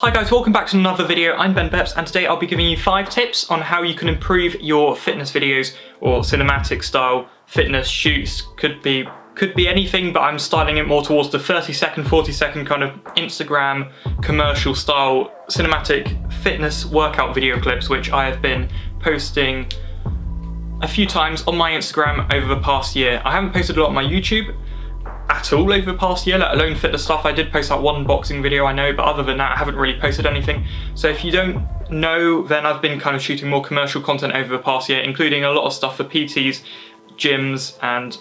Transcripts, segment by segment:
Hi guys, welcome back to another video. I'm Ben Beps and today I'll be giving you 5 tips on how you can improve your fitness videos or cinematic style fitness shoots. Could be anything, but I'm styling it more towards the 30-second, 40-second kind of Instagram commercial style cinematic fitness workout video clips, which I have been posting a few times on my Instagram over the past year. I haven't posted a lot on my YouTube at all over the past year, let alone fitness stuff. I did post that one boxing video, I know, but other than that I haven't really posted anything. So if you don't know, then I've been kind of shooting more commercial content over the past year, including a lot of stuff for PTs, gyms, and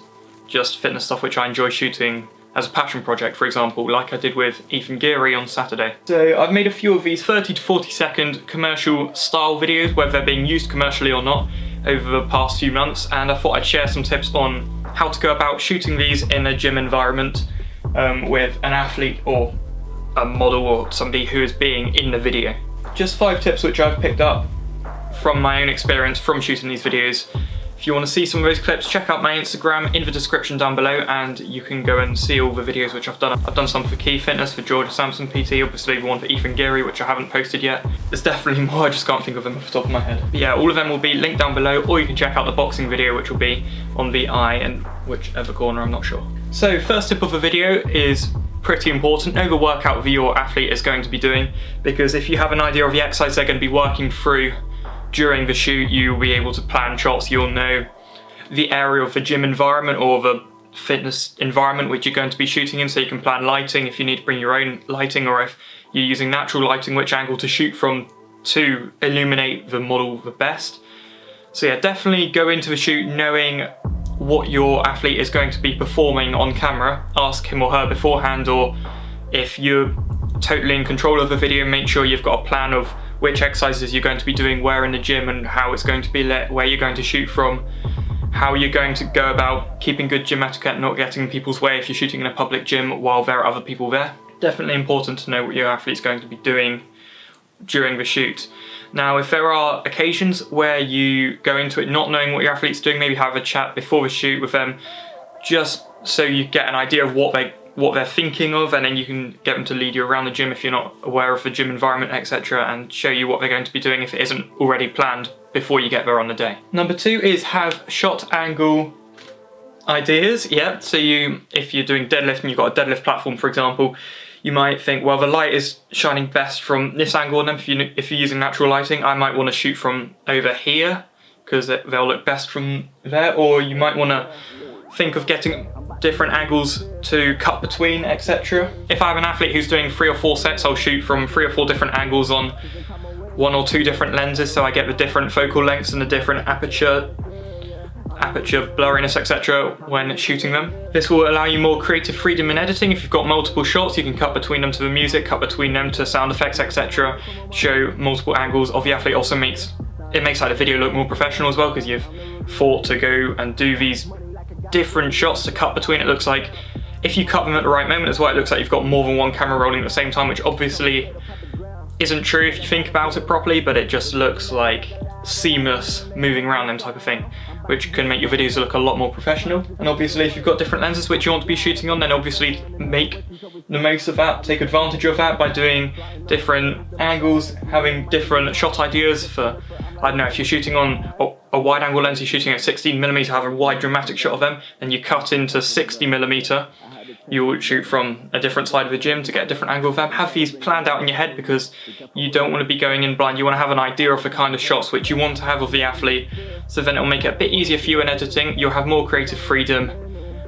just fitness stuff which I enjoy shooting as a passion project, for example, like I did with Ethan Geary on Saturday. So I've made a few of these 30 to 40 second commercial style videos, whether they're being used commercially or not, over the past few months, and I thought I'd share some tips on how to go about shooting these in a gym environment with an athlete or a model or somebody who is being in the video. Just 5 tips which I've picked up from my own experience from shooting these videos. If you want to see some of those clips, check out my Instagram in the description down below and you can go and see all the videos which I've done. I've done some for Key Fitness, for George Sampson PT, obviously the one for Ethan Geary, which I haven't posted yet. There's definitely more, I just can't think of them off the top of my head. But yeah, all of them will be linked down below, or you can check out the boxing video, which will be on the eye and whichever corner, I'm not sure. So first tip of the video is pretty important. Know the workout that your athlete is going to be doing, because if you have an idea of the exercise they're going to be working through during the shoot, you'll be able to plan shots. You'll know the area of the gym environment or the fitness environment which you're going to be shooting in, so you can plan lighting if you need to bring your own lighting, or if you're using natural lighting, which angle to shoot from to illuminate the model the best. So yeah, definitely go into the shoot knowing what your athlete is going to be performing on camera. Ask him or her beforehand, or if you're totally in control of the video, make sure you've got a plan of which exercises you're going to be doing where in the gym and how it's going to be lit, where you're going to shoot from, how you're going to go about keeping good gym etiquette, not getting in people's way if you're shooting in a public gym while there are other people there. Definitely important to know what your athlete's going to be doing during the shoot. Now, if there are occasions where you go into it not knowing what your athlete's doing, maybe have a chat before the shoot with them, just so you get an idea of what they're thinking of, and then you can get them to lead you around the gym if you're not aware of the gym environment, etc., and show you what they're going to be doing if it isn't already planned before you get there on the day. Number 2 is have shot angle ideas. Yeah, so if you're doing deadlift and you've got a deadlift platform, for example, you might think, well, the light is shining best from this angle, and then if you're using natural lighting, I might want to shoot from over here because they'll look best from there, or you might want to think of getting different angles to cut between, etc. If I have an athlete who's doing 3 or 4 sets, I'll shoot from 3 or 4 different angles on 1 or 2 different lenses, so I get the different focal lengths and the different aperture blurriness, etc. when shooting them. This will allow you more creative freedom in editing. If you've got multiple shots, you can cut between them to the music, cut between them to sound effects, etc. Show multiple angles of the athlete. Also makes like the video look more professional as well, because you've thought to go and do these different shots to cut between. It looks like if you cut them at the right moment as well, it looks like you've got more than one camera rolling at the same time, which obviously isn't true if you think about it properly, but it just looks like seamless moving around them type of thing, which can make your videos look a lot more professional. And obviously if you've got different lenses which you want to be shooting on, then obviously make the most of that, take advantage of that by doing different angles, having different shot ideas for, I don't know, if you're shooting on a wide angle lens, you're shooting at 16mm, have a wide dramatic shot of them, and you cut into 60mm, you will shoot from a different side of the gym to get a different angle of them. Have these planned out in your head, because you don't want to be going in blind. You want to have an idea of the kind of shots which you want to have of the athlete, so then it will make it a bit easier for you in editing. You'll have more creative freedom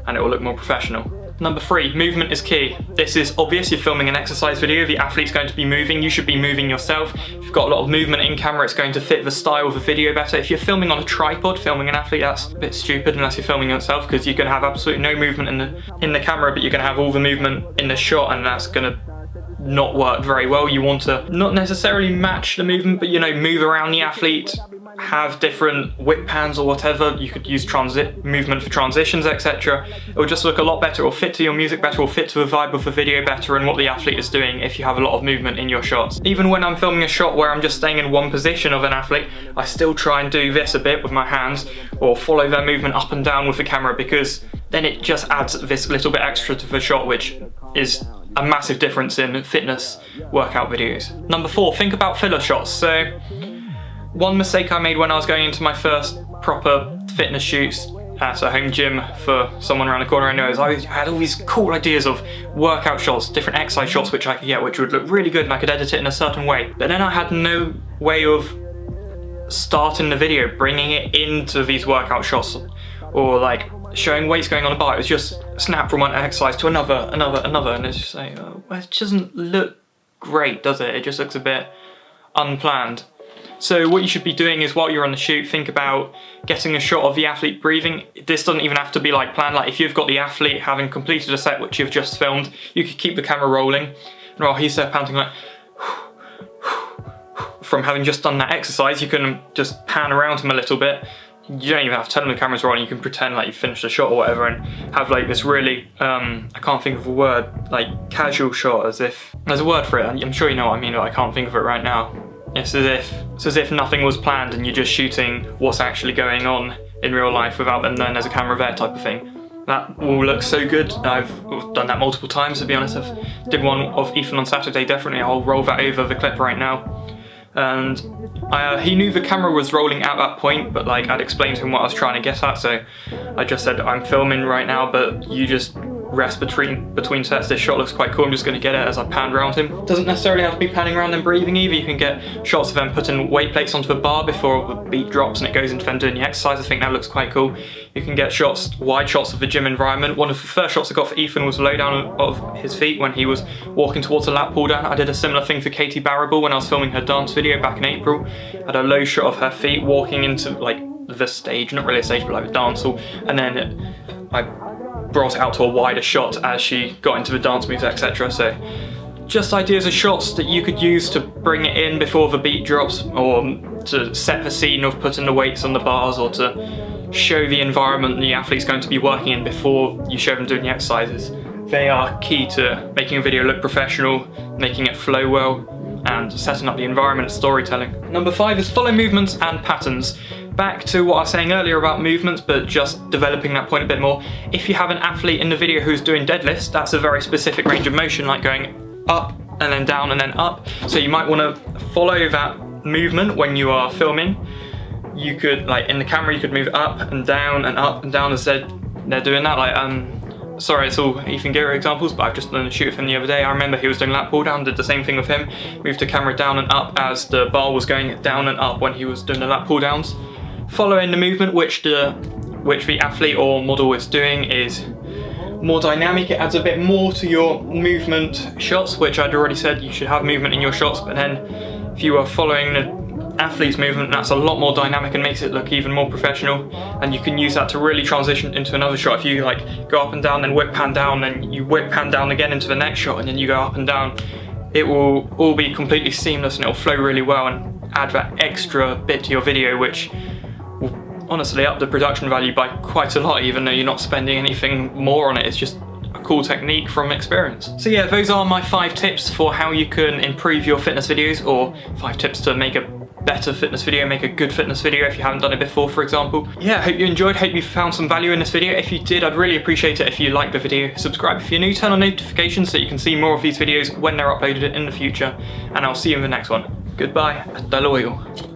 and it will look more professional. Number 3, movement is key. This is obvious. You're filming an exercise video, the athlete's going to be moving, you should be moving yourself. If you've got a lot of movement in camera, it's going to fit the style of the video better. If you're filming on a tripod, filming an athlete, that's a bit stupid unless you're filming yourself, because you're going to have absolutely no movement in the camera, but you're going to have all the movement in the shot, and that's going to not work very well. You want to not necessarily match the movement, but move around the athlete, have different whip pans or whatever. You could use movement for transitions, etc. It will just look a lot better. It will fit to your music better, or fit to the vibe of the video better and what the athlete is doing if you have a lot of movement in your shots. Even when I'm filming a shot where I'm just staying in one position of an athlete, I still try and do this a bit with my hands, or follow their movement up and down with the camera, because then it just adds this little bit extra to the shot, which is a massive difference in fitness workout videos. Number 4, think about filler shots. So one mistake I made when I was going into my first proper fitness shoots at a home gym for someone around the corner I know is I had all these cool ideas of workout shots, different exercise shots which I could get, which would look really good and I could edit it in a certain way. But then I had no way of starting the video, bringing it into these workout shots, or like showing weights going on a bar. It was just snap from one exercise to another, and it's just like, oh, it doesn't look great, does it? It just looks a bit unplanned. So what you should be doing is while you're on the shoot, think about getting a shot of the athlete breathing. This doesn't even have to be like planned. Like if you've got the athlete having completed a set which you've just filmed, you could keep the camera rolling, and while he's there panting like from having just done that exercise, you can just pan around him a little bit. You don't even have to tell him the camera's rolling, you can pretend like you've finished the shot or whatever and have like this really, I can't think of a word, like casual shot, as if, there's a word for it, I'm sure you know what I mean, but I can't think of it right now. It's as if nothing was planned and you're just shooting what's actually going on in real life without them knowing there's a camera there type of thing. That will look so good. I've done that multiple times, to be honest. I did one of Ethan on Saturday, definitely. I'll roll that over the clip right now. And he knew the camera was rolling at that point, but like I'd explained to him what I was trying to get at, so I just said, I'm filming right now, but you just rest between sets. This shot looks quite cool, I'm just going to get it as I pan around him. Doesn't necessarily have to be panning around and breathing either. You can get shots of them putting weight plates onto the bar before the beat drops and it goes into them doing the exercise. I think that looks quite cool. You can get shots, wide shots of the gym environment. One of the first shots I got for Ethan was a low down of his feet when he was walking towards a lat pull down. I did a similar thing for Katie Barrable when I was filming her dance video back in April. I had a low shot of her feet walking into like the stage, not really a stage, but like the dance hall, and then I brought it out to a wider shot as she got into the dance moves, etc. So just ideas of shots that you could use to bring it in before the beat drops, or to set the scene of putting the weights on the bars, or to show the environment the athlete's going to be working in before you show them doing the exercises. They are key to making a video look professional, making it flow well, and setting up the environment, storytelling. Number 5 is follow movements and patterns. Back to what I was saying earlier about movements, but just developing that point a bit more. If you have an athlete in the video who's doing deadlifts, that's a very specific range of motion, like going up and then down and then up. So you might want to follow that movement when you are filming. You could, like in the camera, you could move up and down as they're doing that. Like, sorry, it's all Ethan Gear examples, but I've just done a shoot with him the other day. I remember he was doing lat pull down, did the same thing with him. Moved the camera down and up as the bar was going down and up when he was doing the lat pull downs. Following the movement which the athlete or model is doing is more dynamic. It adds a bit more to your movement shots, which I'd already said you should have movement in your shots, but then if you are following the athlete's movement, that's a lot more dynamic and makes it look even more professional, and you can use that to really transition into another shot. If you like go up and down, then whip pan down, then you whip pan down again into the next shot, and then you go up and down, it will all be completely seamless and it'll flow really well and add that extra bit to your video, which will honestly up the production value by quite a lot, even though you're not spending anything more on it. It's just a cool technique from experience. So yeah, those are my 5 tips for how you can improve your fitness videos, or 5 tips to make a better fitness video, make a good fitness video if you haven't done it before, for example. Yeah, hope you enjoyed, hope you found some value in this video. If you did, I'd really appreciate it if you liked the video. Subscribe if you're new, turn on notifications so you can see more of these videos when they're uploaded in the future, and I'll see you in the next one. Goodbye, hasta luego.